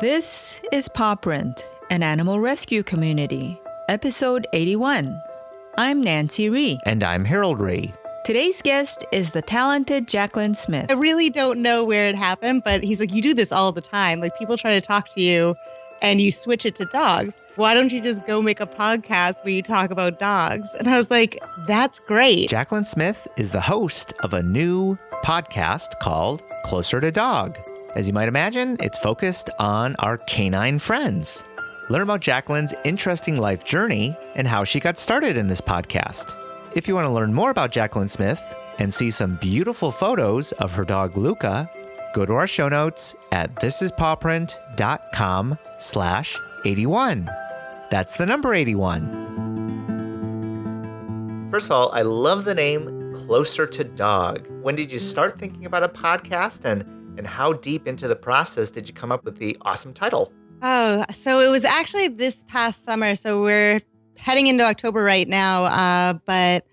This is Paw Print, an animal rescue community, episode 81. I'm Nancy Ree. And I'm Harold Ree. Today's guest is the talented Jaclyn Smith. I really don't know where it happened, but he's like, you do this all the time. Like, people try to talk to you and you switch it to dogs. Why don't you just go make a podcast where you talk about dogs? And I was like, that's great. Jaclyn Smith is the host of a new podcast called Closer to Dog. As you might imagine, it's focused on our canine friends. Learn about Jaclyn's interesting life journey and how she got started in this podcast. If you want to learn more about Jaclyn Smith and see some beautiful photos of her dog Lucca, go to our show notes at thisispawprint.com/81. That's the number 81. First of all, I love the name Closer to Dog. When did you start thinking about a podcast, and how deep into the process did you come up with the awesome title? Oh, so it was actually this past summer. So we're heading into October right now, but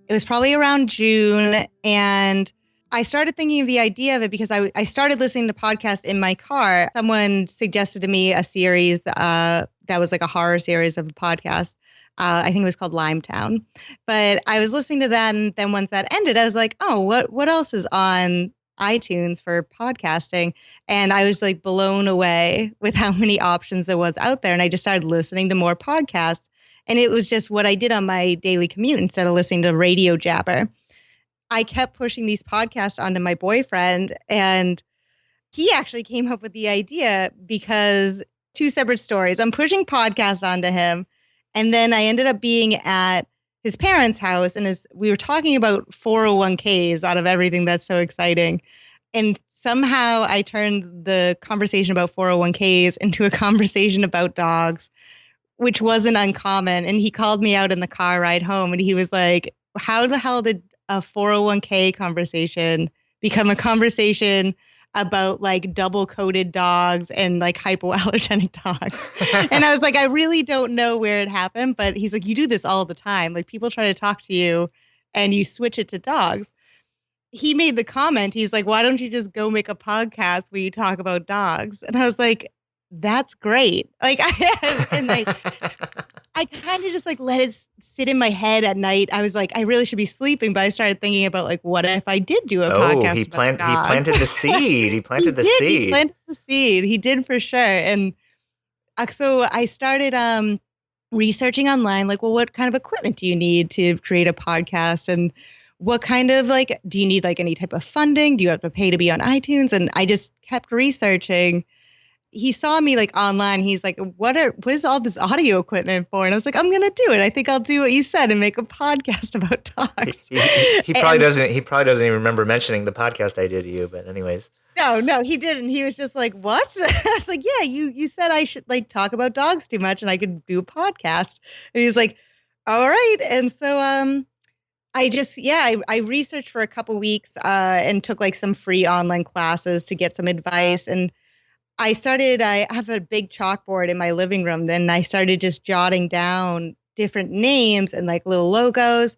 it was probably around June. And I started thinking of the idea of it because I started listening to podcasts in my car. Someone suggested to me a series that was like a horror series of a podcast. I think it was called Limetown. But I was listening to that, and then once that ended, I was like, oh, what else is on iTunes for podcasting? And I was like blown away with how many options there was out there. And I just started listening to more podcasts. And it was just what I did on my daily commute instead of listening to radio jabber. I kept pushing these podcasts onto my boyfriend, and he actually came up with the idea because two separate stories. I'm pushing podcasts onto him, and then I ended up being at his parents' house, and we were talking about 401ks out of everything that's so exciting. And somehow I turned the conversation about 401ks into a conversation about dogs, which wasn't uncommon. And he called me out in the car ride home, and he was like, how the hell did a 401k conversation become a conversation about like double coated dogs and like hypoallergenic dogs? And I was like, I really don't know where it happened, but he's like, you do this all the time. Like, people try to talk to you and you switch it to dogs. He made the comment, he's like, why don't you just go make a podcast where you talk about dogs? And I was like, that's great. Like, I kind of just like let it sit in my head at night. I was like, I really should be sleeping, but I started thinking about like, what if I did do a podcast? He planted the seed. He planted the seed. He planted the seed. He did for sure. And so I started researching online, like, well, what kind of equipment do you need to create a podcast? And what kind of like, do you need like any type of funding? Do you have to pay to be on iTunes? And I just kept researching. He saw me like online. He's like, what is all this audio equipment for? And I was like, I'm going to do it. I think I'll do what you said and make a podcast about dogs. He probably doesn't even remember mentioning the podcast I did to you, but anyways. No, he didn't. He was just like, what? I was like, yeah, you said I should like talk about dogs too much and I could do a podcast. And he's like, all right. And so, I researched for a couple weeks, and took like some free online classes to get some advice. And I have a big chalkboard in my living room. Then I started just jotting down different names and like little logos.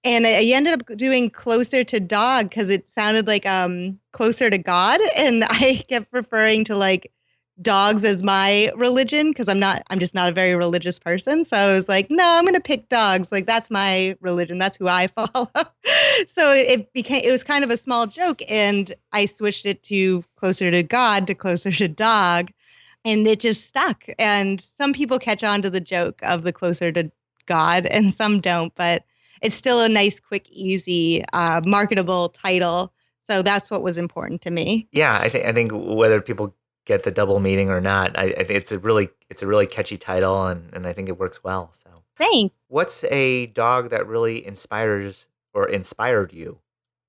And I ended up doing Closer to Dog because it sounded like closer to God. And I kept referring to like dogs as my religion because I'm just not a very religious person. So I was like, no, I'm going to pick dogs. Like, that's my religion. That's who I follow. So it was kind of a small joke, and I switched it to Closer to God to Closer to Dog, and it just stuck. And some people catch on to the joke of the Closer to God and some don't, but it's still a nice, quick, easy, marketable title. So that's what was important to me. Yeah, I think whether people get the double meaning or not, I think it's a really catchy title, and I think it works well. So thanks. What's a dog that really inspired you?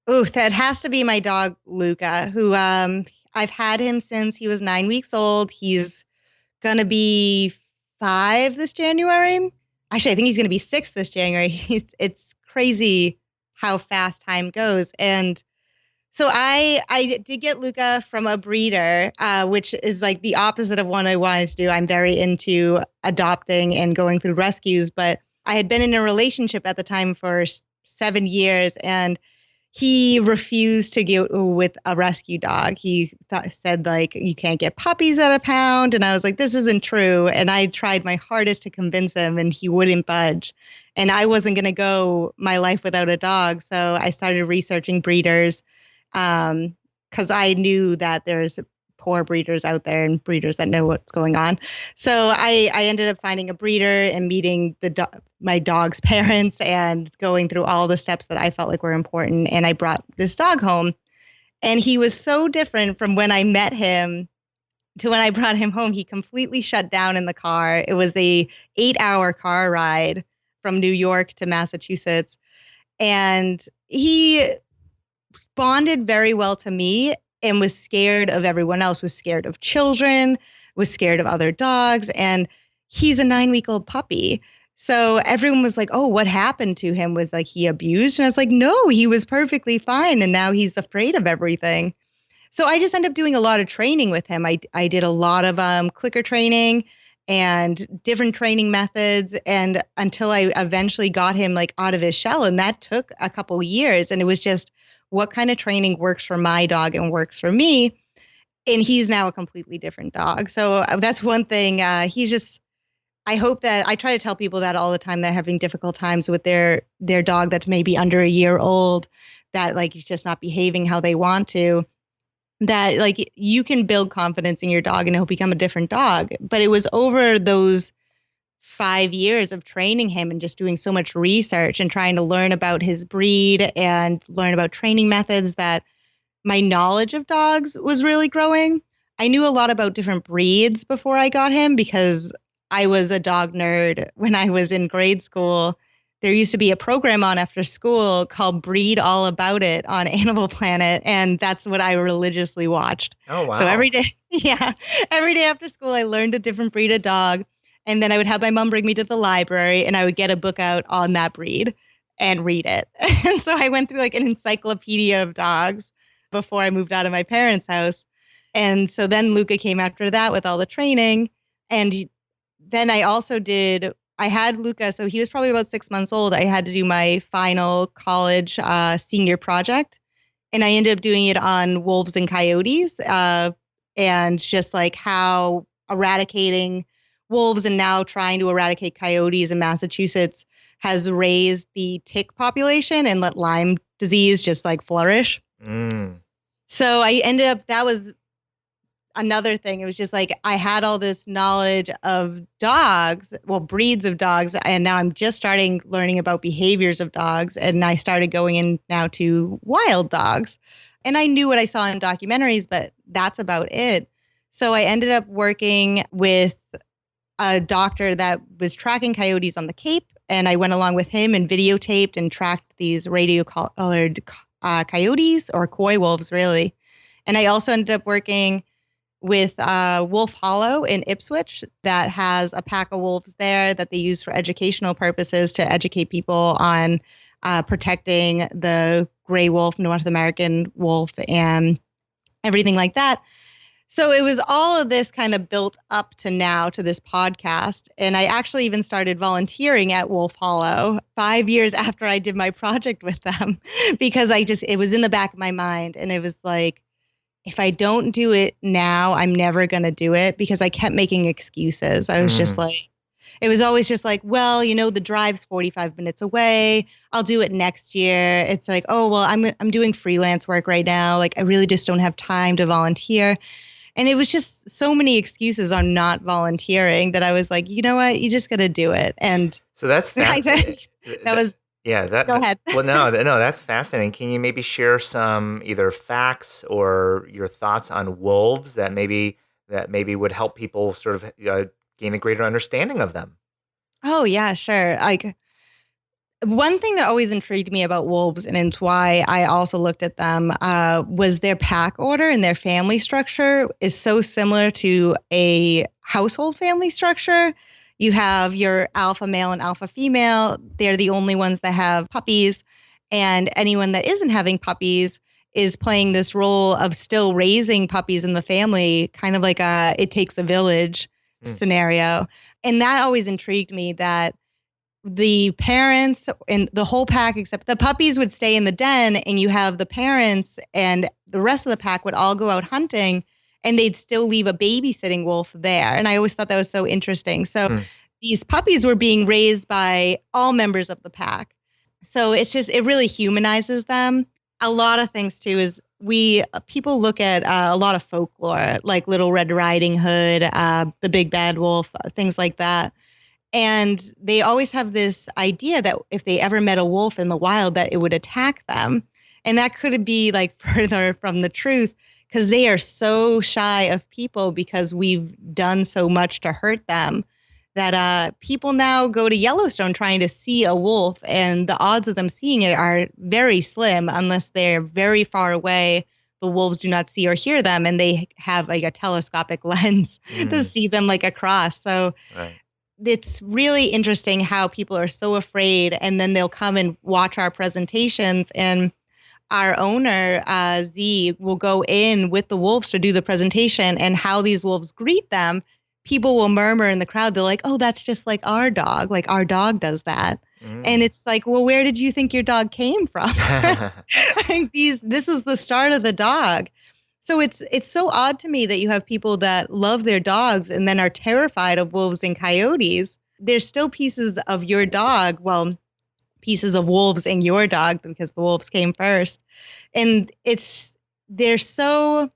Oh, that has to be my dog Lucca, who I've had him since he was 9 weeks old. He's gonna be 5 this January. Actually, I think he's gonna be 6 this January. It's crazy how fast time goes. And so I did get Lucca from a breeder, which is like the opposite of what I wanted to do. I'm very into adopting and going through rescues, but I had been in a relationship at the time for 7 years, and he refused to go with a rescue dog. He said, like, you can't get puppies at a pound. And I was like, this isn't true. And I tried my hardest to convince him, and he wouldn't budge. And I wasn't going to go my life without a dog. So I started researching breeders because I knew that there's poor breeders out there and breeders that know what's going on. So I ended up finding a breeder and meeting my dog's parents and going through all the steps that I felt like were important. And I brought this dog home, and he was so different from when I met him to when I brought him home. He completely shut down in the car. It was a 8-hour car ride from New York to Massachusetts. And he bonded very well to me and was scared of everyone else, was scared of children, was scared of other dogs. And he's a 9-week-old puppy. So everyone was like, oh, what happened to him? Was like he abused? And I was like, no, he was perfectly fine. And now he's afraid of everything. So I just ended up doing a lot of training with him. I did a lot of clicker training and different training methods, and until I eventually got him like out of his shell. And that took a couple of years. And it was just, what kind of training works for my dog and works for me? And he's now a completely different dog. So that's one thing. He's just, I hope that I try to tell people that all the time. They're having difficult times with their dog that's maybe under a year old, that like he's just not behaving how they want to, that like you can build confidence in your dog and he'll become a different dog. But it was over those 5 years of training him and just doing so much research and trying to learn about his breed and learn about training methods that my knowledge of dogs was really growing. I knew a lot about different breeds before I got him because I was a dog nerd when I was in grade school. There used to be a program on after school called Breed All About It on Animal Planet, and that's what I religiously watched. Oh, wow. So every day after school, I learned a different breed of dog, and then I would have my mom bring me to the library, and I would get a book out on that breed and read it. And so I went through like an encyclopedia of dogs before I moved out of my parents' house. And so then Lucca came after that with all the training, and then I had Lucca, so he was probably about 6 months old. I had to do my final college senior project, and I ended up doing it on wolves and coyotes and just like how eradicating wolves and now trying to eradicate coyotes in Massachusetts has raised the tick population and let Lyme disease just like flourish. So I ended up, that was another thing. It was just like I had all this knowledge of dogs, well, breeds of dogs, and now I'm just starting learning about behaviors of dogs. And I started going in now to wild dogs. And I knew what I saw in documentaries, but that's about it. So I ended up working with a doctor that was tracking coyotes on the Cape. And I went along with him and videotaped and tracked these radio-colored coyotes, or coy wolves, really. And I also ended up working with Wolf Hollow in Ipswich that has a pack of wolves there that they use for educational purposes to educate people on protecting the gray wolf, North American wolf, and everything like that. So it was all of this kind of built up to now to this podcast. And I actually even started volunteering at Wolf Hollow 5 years after I did my project with them, because it was in the back of my mind. And it was like, if I don't do it now, I'm never going to do it, because I kept making excuses. I was just like, it was always just like, well, the drive's 45 minutes away. I'll do it next year. It's like, oh, well, I'm doing freelance work right now. Like, I really just don't have time to volunteer. And it was just so many excuses on not volunteering that I was like, you know what? You just got to do it. And so that's fascinating. Go ahead. Well, no, that's fascinating. Can you maybe share some either facts or your thoughts on wolves that maybe would help people sort of gain a greater understanding of them? Oh, yeah, sure. Like, one thing that always intrigued me about wolves, and it's why I also looked at them, was their pack order, and their family structure is so similar to a household family structure. You have your alpha male and alpha female. They're the only ones that have puppies. And anyone that isn't having puppies is playing this role of still raising puppies in the family, kind of like a it takes a village scenario. And that always intrigued me, that the parents and the whole pack, except the puppies, would stay in the den, and you have the parents and the rest of the pack would all go out hunting, and they'd still leave a babysitting wolf there. And I always thought that was so interesting. So these puppies were being raised by all members of the pack. So it really humanizes them. A lot of things too is people look at a lot of folklore, like Little Red Riding Hood, the Big Bad Wolf, things like that. And they always have this idea that if they ever met a wolf in the wild, that it would attack them. And that could be like further from the truth, because they are so shy of people because we've done so much to hurt them that people now go to Yellowstone trying to see a wolf, and the odds of them seeing it are very slim unless they're very far away. The wolves do not see or hear them, and they have like a telescopic lens to see them like across. So it's really interesting how people are so afraid, and then they'll come and watch our presentations, and our owner, Z, will go in with the wolves to do the presentation, and how these wolves greet them. People will murmur in the crowd. They're like, oh, that's just like our dog. Like our dog does that. And it's like, well, where did you think your dog came from? I think this was the start of the dog. So it's so odd to me that you have people that love their dogs and then are terrified of wolves and coyotes. There's still pieces of your dog, pieces of wolves in your dog, because the wolves came first. And they're so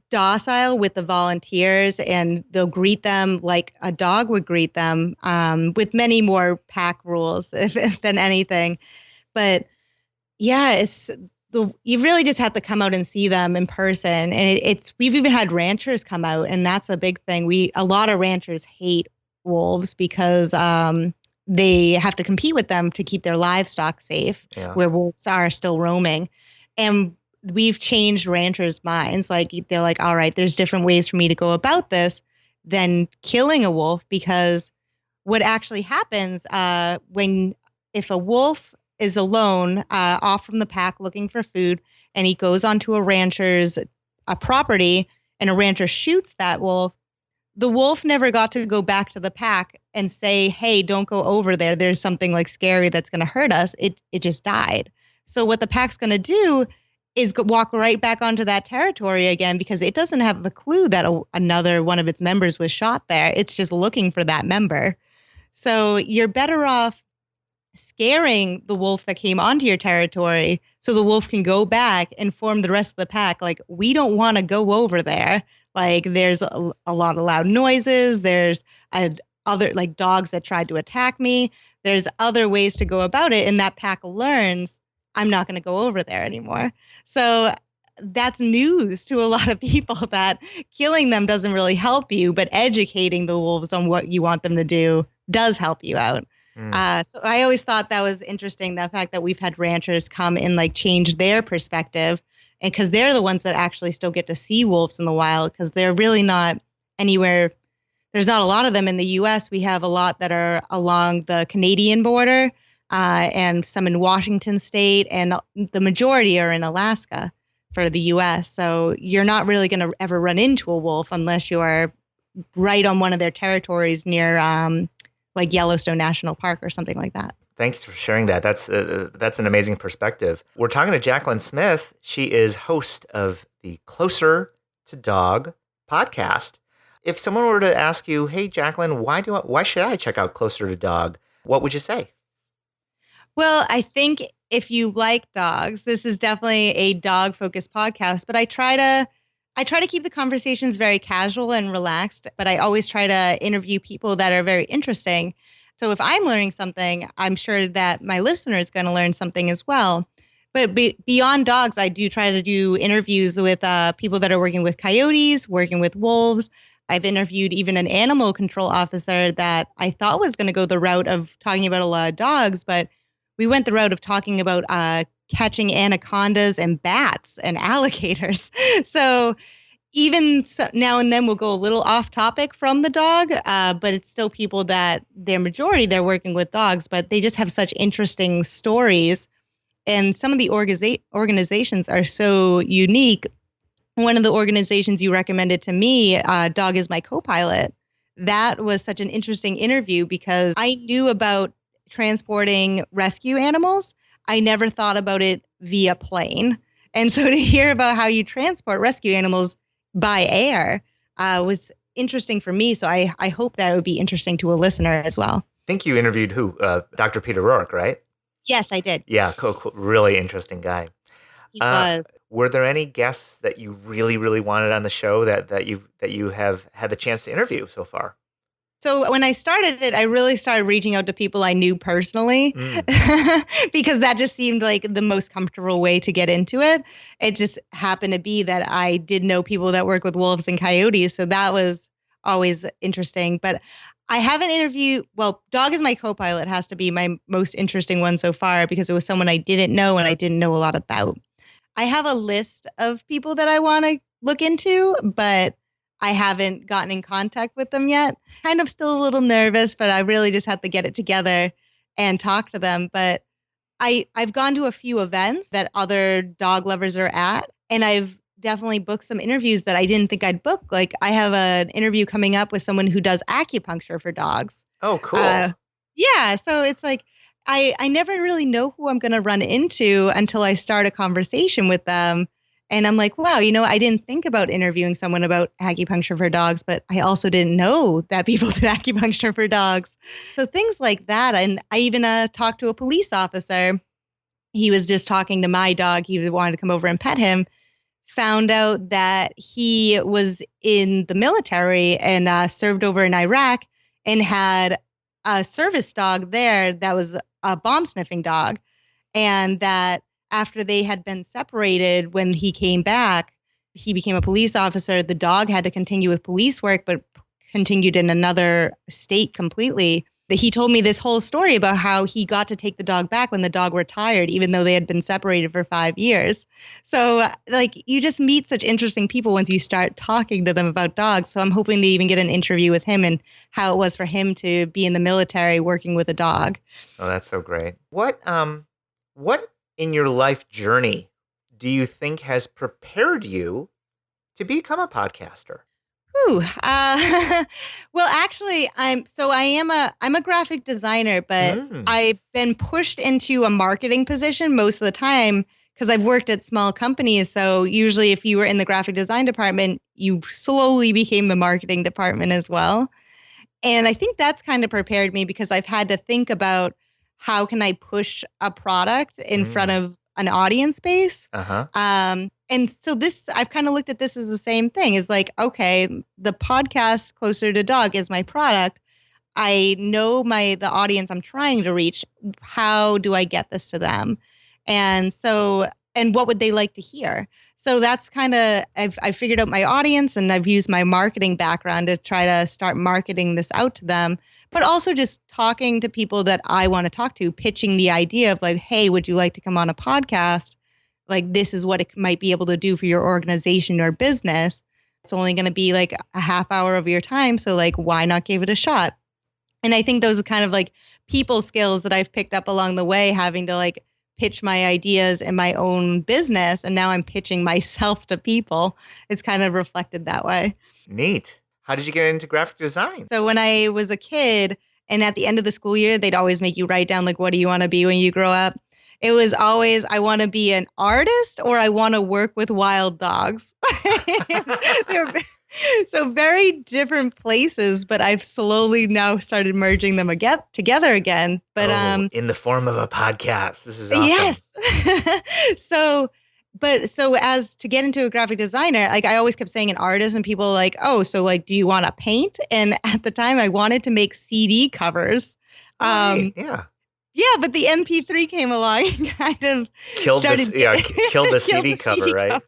docile with the volunteers, and they'll greet them like a dog would greet them, with many more pack rules than anything. But yeah, you really just have to come out and see them in person. And we've even had ranchers come out, and that's a big thing. A lot of ranchers hate wolves because they have to compete with them to keep their livestock safe, where wolves are still roaming. And we've changed ranchers' minds. Like they're like, all right, there's different ways for me to go about this than killing a wolf, because what actually happens if a wolf is alone, off from the pack looking for food, and he goes onto a rancher's property, and a rancher shoots that wolf, the wolf never got to go back to the pack and say, hey, don't go over there. There's something like scary that's going to hurt us. It just died. So what the pack's going to do is walk right back onto that territory again, because it doesn't have a clue that another one of its members was shot there. It's just looking for that member. So you're better off scaring the wolf that came onto your territory so the wolf can go back and inform the rest of the pack, like, we don't want to go over there. Like, there's a lot of loud noises. There's other like dogs that tried to attack me. There's other ways to go about it. And that pack learns, I'm not going to go over there anymore. So that's news to a lot of people, that killing them doesn't really help you, but educating the wolves on what you want them to do does help you out. So I always thought that was interesting, the fact that we've had ranchers come and like change their perspective, and because they're the ones that actually still get to see wolves in the wild, because they're really not anywhere. There's not a lot of them in the U.S. We have a lot that are along the Canadian border, and some in Washington state, and the majority are in Alaska for the U.S. So you're not really going to ever run into a wolf unless you are right on one of their territories near like Yellowstone National Park or something like that. Thanks for sharing that. That's an amazing perspective. We're talking to Jaclyn Smith. She is host of the Closer to Dog podcast. If someone were to ask you, hey, Jaclyn, why should I check out Closer to Dog? What would you say? Well, I think if you like dogs, this is definitely a dog-focused podcast, but I try to keep the conversations very casual and relaxed, but I always try to interview people that are very interesting. So if I'm learning something, I'm sure that my listener is going to learn something as well. But beyond dogs, I do try to do interviews with people that are working with coyotes, working with wolves. I've interviewed even an animal control officer that I thought was going to go the route of talking about a lot of dogs, but we went the route of talking about catching anacondas and bats and alligators. So even now and then we'll go a little off topic from the dog, but it's still people that they're working with dogs, but they just have such interesting stories. And some of the organizations are so unique. One of the organizations you recommended to me, Dog is My Co-Pilot, that was such an interesting interview because I knew about transporting rescue animals. I never thought about it via plane. And so to hear about how you transport rescue animals by air was interesting for me. So I hope that it would be interesting to a listener as well. I think you interviewed who? Dr. Peter Rourke, right? Yes, I did. Yeah, cool. Really interesting guy. He was. Were there any guests that you really, really wanted on the show that you have had the chance to interview so far? So when I started it, I really started reaching out to people I knew personally because that just seemed like the most comfortable way to get into it. It just happened to be that I did know people that work with wolves and coyotes. So that was always interesting. But I haven't interviewed, well, Dog is my co-pilot has to be my most interesting one so far because it was someone I didn't know and I didn't know a lot about. I have a list of people that I want to look into, but I haven't gotten in contact with them yet. Kind of still a little nervous, but I really just have to get it together and talk to them. But I've gone to a few events that other dog lovers are at, and I've definitely booked some interviews that I didn't think I'd book. Like I have an interview coming up with someone who does acupuncture for dogs. Oh, cool. Yeah. So it's like, I never really know who I'm going to run into until I start a conversation with them. And I'm like, wow, I didn't think about interviewing someone about acupuncture for dogs, but I also didn't know that people did acupuncture for dogs. So things like that. And I even talked to a police officer. He was just talking to my dog. He wanted to come over and pet him. Found out that he was in the military and served over in Iraq and had a service dog there that was a bomb sniffing dog. And that after they had been separated, when he came back, he became a police officer. The dog had to continue with police work, but continued in another state completely. He told me this whole story about how he got to take the dog back when the dog retired, even though they had been separated for 5 years. So you just meet such interesting people once you start talking to them about dogs. So I'm hoping to even get an interview with him and how it was for him to be in the military working with a dog. Oh, that's so great. What in your life journey do you think has prepared you to become a podcaster? Well, actually, I'm a graphic designer, but I've been pushed into a marketing position most of the time because I've worked at small companies. So usually if you were in the graphic design department, you slowly became the marketing department as well. And I think that's kind of prepared me because I've had to think about how can I push a product in front of an audience base. And so I've kind of looked at this as the same thing. Is like, okay, the podcast Closer to Dog is my product. I know the audience I'm trying to reach. How do I get this to them? And what would they like to hear? So that's kind of, I've figured out my audience and I've used my marketing background to try to start marketing this out to them, but also just talking to people that I want to talk to, pitching the idea of like, hey, would you like to come on a podcast? Like, this is what it might be able to do for your organization or business. It's only going to be like a half hour of your time. So like, why not give it a shot? And I think those are kind of like people skills that I've picked up along the way, having to like pitch my ideas in my own business. And now I'm pitching myself to people. It's kind of reflected that way. Neat. How did you get into graphic design? So when I was a kid and at the end of the school year, they'd always make you write down, like, what do you want to be when you grow up? It was always, I want to be an artist or I want to work with wild dogs. So very different places, but I've slowly now started merging them together again. But in the form of a podcast. This is awesome. Yes. So as to get into a graphic designer, like I always kept saying an artist, and people were like, oh, so like, do you want to paint? And at the time I wanted to make CD covers. Yeah, but the MP3 came along and kind of killed the CD cover, right?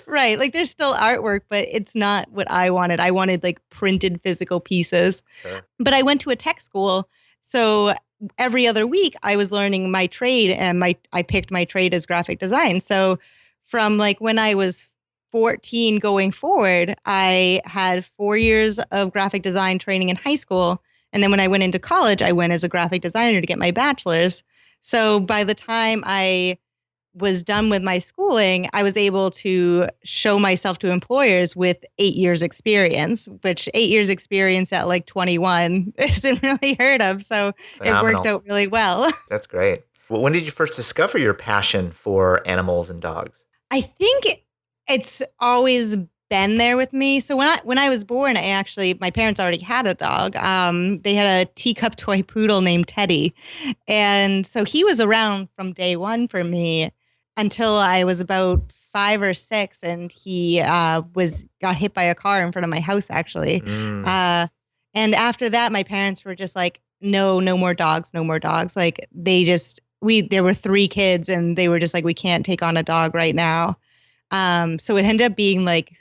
Right. Like there's still artwork, but it's not what I wanted. I wanted like printed physical pieces. Sure. But I went to a tech school. So every other week I was learning my trade, and I picked my trade as graphic design. So from like when I was 14 going forward, I had 4 years of graphic design training in high school. And then when I went into college, I went as a graphic designer to get my bachelor's. So by the time I was done with my schooling, I was able to show myself to employers with 8 years experience, which 8 years experience at like 21 isn't really heard of. So it worked Phenomenal. out really well. That's great. Well, when did you first discover your passion for animals and dogs? I think it's always been there with me. So when I was born, my parents already had a dog. They had a teacup toy poodle named Teddy. And so he was around from day one for me until I was about 5 or 6, and he got hit by a car in front of my house, actually. And after that, my parents were just like, no more dogs, no more dogs. Like there were 3 kids, and they were just like, we can't take on a dog right now. So it ended up being like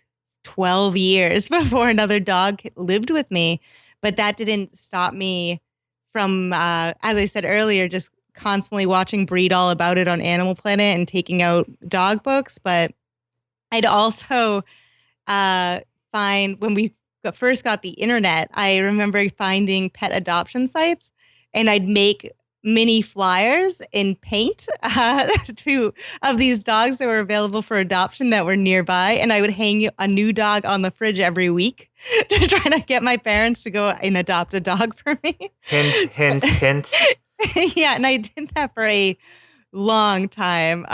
12 years before another dog lived with me. But that didn't stop me from, as I said earlier, just constantly watching Breed All About It on Animal Planet and taking out dog books. But I'd also find when we first got the internet, I remember finding pet adoption sites, and I'd make mini flyers in paint of these dogs that were available for adoption that were nearby. And I would hang a new dog on the fridge every week to try to get my parents to go and adopt a dog for me. Hint. Yeah, and I did that for a long time.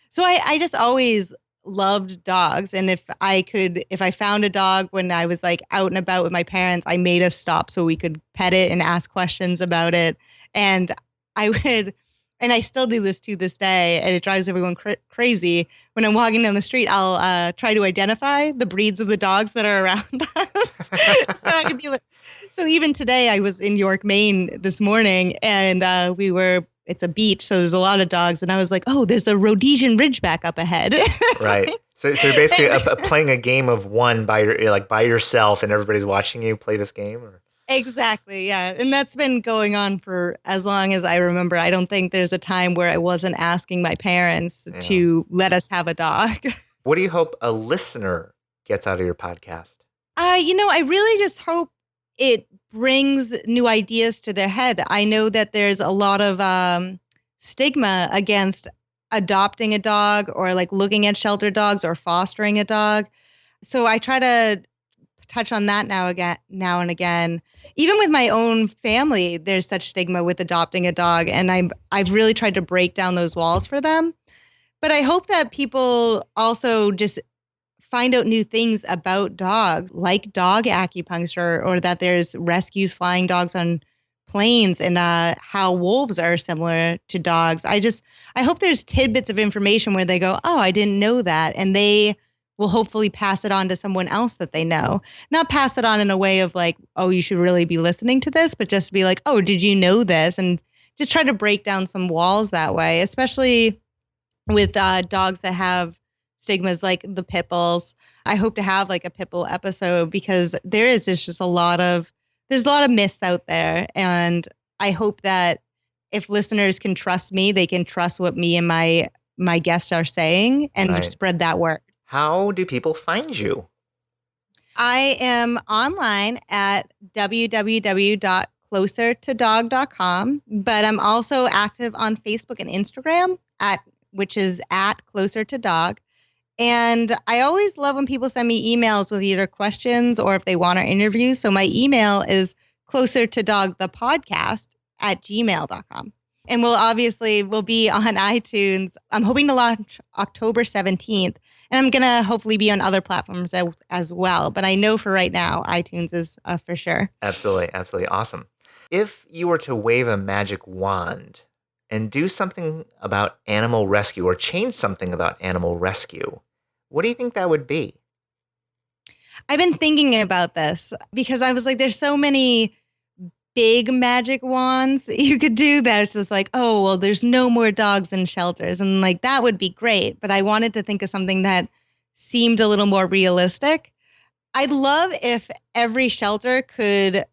So I just always loved dogs. And if I found a dog when I was like out and about with my parents, I made a stop so we could pet it and ask questions about it. And I still do this to this day, and it drives everyone crazy. When I'm walking down the street, I'll try to identify the breeds of the dogs that are around us. So I could be like, so even today, I was in York, Maine this morning, and it's a beach, so there's a lot of dogs, and I was like, oh, there's a Rhodesian Ridgeback up ahead. Right. So you're basically playing a game of one by yourself, and everybody's watching you play this game, or? Exactly, yeah. And that's been going on for as long as I remember. I don't think there's a time where I wasn't asking my parents to let us have a dog. What do you hope a listener gets out of your podcast? I really just hope it brings new ideas to their head. I know that there's a lot of stigma against adopting a dog or like looking at shelter dogs or fostering a dog. So I try to touch on that now and again. Even with my own family, there's such stigma with adopting a dog, and I've really tried to break down those walls for them. But I hope that people also just find out new things about dogs, like dog acupuncture, or that there's rescues flying dogs on planes, and how wolves are similar to dogs. I hope there's tidbits of information where they go, oh, I didn't know that, and they will hopefully pass it on to someone else that they know. Not pass it on in a way of like, oh, you should really be listening to this, but just be like, oh, did you know this? And just try to break down some walls that way, especially with dogs that have stigmas like the pit bulls. I hope to have like a pit bull episode, because there's a lot of myths out there. And I hope that if listeners can trust me, they can trust what me and my guests are saying, and spread that word. How do people find you? I am online at www.closertodog.com, but I'm also active on Facebook and Instagram which is at Closer to Dog. And I always love when people send me emails with either questions or if they want our interviews. So my email is closertodogthepodcast@gmail.com. And we'll be on iTunes. I'm hoping to launch October 17th. And I'm going to hopefully be on other platforms as well. But I know for right now, iTunes is for sure. Absolutely. Absolutely. Awesome. If you were to wave a magic wand and do something about animal rescue or change something about animal rescue, what do you think that would be? I've been thinking about this because I was like, there's so many big magic wands you could do that's just like, oh, well, there's no more dogs in shelters. And like, that would be great. But I wanted to think of something that seemed a little more realistic. I'd love if every shelter could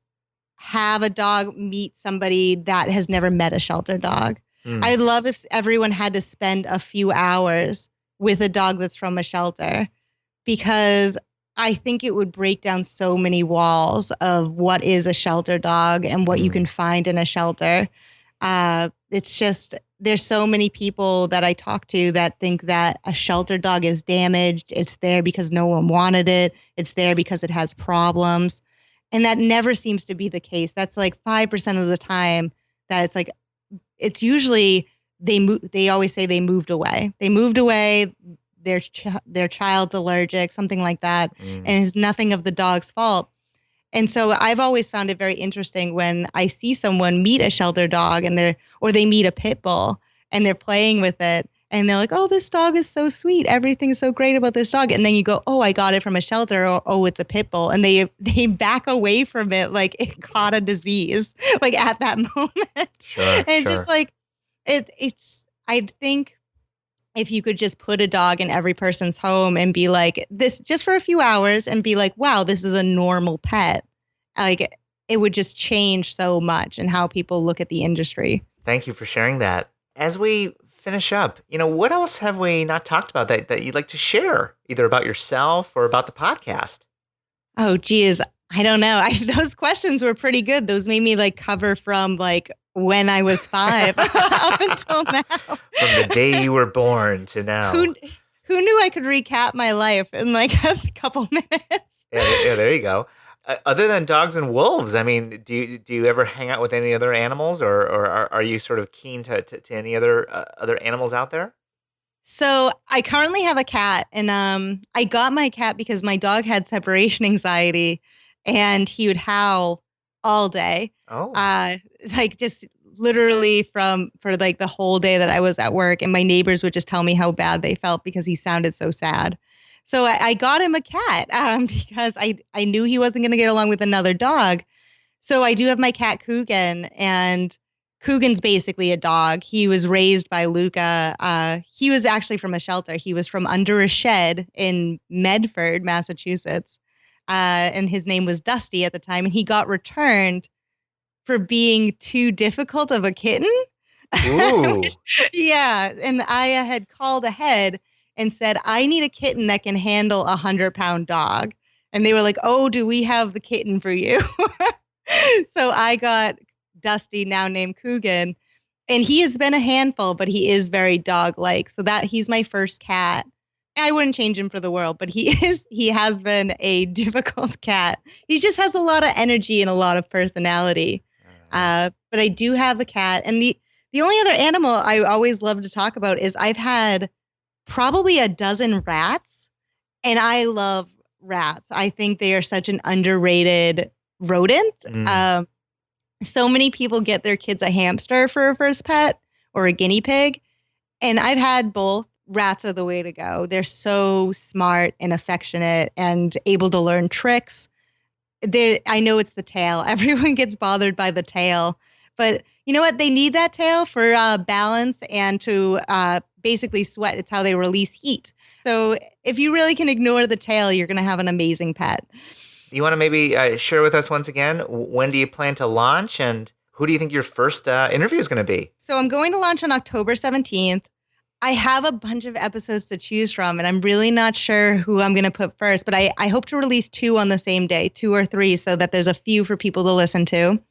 have a dog meet somebody that has never met a shelter dog. I'd love if everyone had to spend a few hours with a dog that's from a shelter, because I think it would break down so many walls of what is a shelter dog and what you can find in a shelter. It's just, there's so many people that I talk to that think that a shelter dog is damaged. It's there because no one wanted it. It's there because it has problems. And that never seems to be the case. That's like 5% of the time that it's like, it's usually they always say they moved away. They moved away. Their child's allergic, something like that. And it's nothing of the dog's fault. And so I've always found it very interesting when I see someone meet a shelter dog or they meet a pit bull and they're playing with it and they're like, oh, this dog is so sweet. Everything's so great about this dog. And then you go, oh, I got it from a shelter, or oh, it's a pit bull. And they back away from it like it caught a disease, like at that moment. Sure, and sure. just like I think if you could just put a dog in every person's home and be like this just for a few hours and be like, wow, this is a normal pet. Like it would just change so much in how people look at the industry. Thank you for sharing that. As we finish up, what else have we not talked about that you'd like to share, either about yourself or about the podcast? Oh, geez. I don't know. Those questions were pretty good. Those made me like cover from like when I was 5 up until now. From the day you were born to now. Who knew I could recap my life in like a couple minutes? Yeah, there you go. Other than dogs and wolves, I mean, do you ever hang out with any other animals, or are you sort of keen to any other animals out there? So I currently have a cat, and I got my cat because my dog had separation anxiety, and he would howl all day. Oh, like just literally for like the whole day that I was at work, and my neighbors would just tell me how bad they felt because he sounded so sad. So I got him a cat because I knew he wasn't going to get along with another dog. So I do have my cat Coogan, and Coogan's basically a dog. He was raised by Lucca. He was actually from a shelter. He was from under a shed in Medford, Massachusetts. And his name was Dusty at the time. And he got returned for being too difficult of a kitten. ooh. Yeah. And I had called ahead and said, I need a kitten that can handle 100-pound dog. And they were like, oh, do we have the kitten for you? So I got Dusty, now named Coogan. And he has been a handful, but he is very dog-like. So that he's my first cat. I wouldn't change him for the world, but he has been a difficult cat. He just has a lot of energy and a lot of personality. But I do have a cat. And the only other animal I always love to talk about is I've had probably a dozen rats, and I love rats. I think they are such an underrated rodent. So many people get their kids a hamster for a first pet or a guinea pig, and I've had both. Rats are the way to go. They're so smart and affectionate and able to learn tricks. I know it's the tail. Everyone gets bothered by the tail, but you know what? They need that tail for balance and to basically sweat. It's how they release heat. So if you really can ignore the tail, you're going to have an amazing pet. You want to maybe share with us once again, when do you plan to launch, and who do you think your first interview is going to be? So I'm going to launch on October 17th. I have a bunch of episodes to choose from, and I'm really not sure who I'm going to put first, but I hope to release 2 on the same day, 2 or 3, so that there's a few for people to listen to.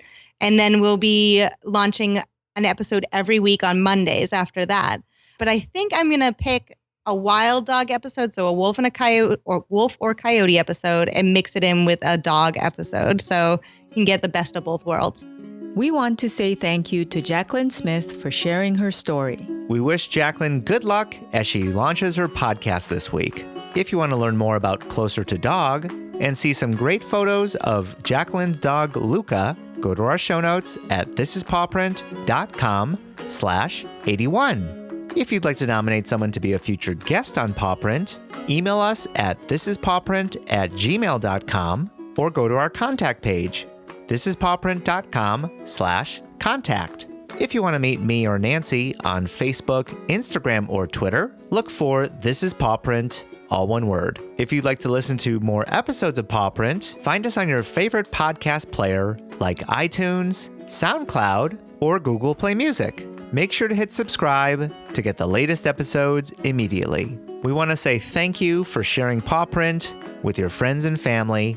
And then we'll be launching an episode every week on Mondays after that. But I think I'm going to pick a wild dog episode, so a wolf and a coyote, or wolf or coyote episode, and mix it in with a dog episode, so you can get the best of both worlds. We want to say thank you to Jaclyn Smith for sharing her story. We wish Jaclyn good luck as she launches her podcast this week. If you want to learn more about Closer to Dog and see some great photos of Jaclyn's dog, Lucca, go to our show notes at thisispawprint.com/81. If you'd like to nominate someone to be a featured guest on Paw Print, email us at thisispawprint@gmail.com or go to our contact page, thisispawprint.com/contact. If you want to meet me or Nancy on Facebook, Instagram, or Twitter, look for This Is Paw Print, all one word. If you'd like to listen to more episodes of Paw Print, find us on your favorite podcast player like iTunes, SoundCloud, or Google Play Music. Make sure to hit subscribe to get the latest episodes immediately. We want to say thank you for sharing Paw Print with your friends and family.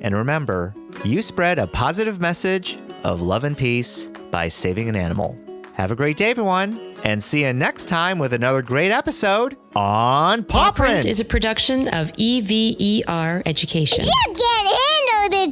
And remember, you spread a positive message of love and peace by saving an animal. Have a great day, everyone. And see you next time with another great episode on Paw Print. Is a production of EVER Education. You can't handle the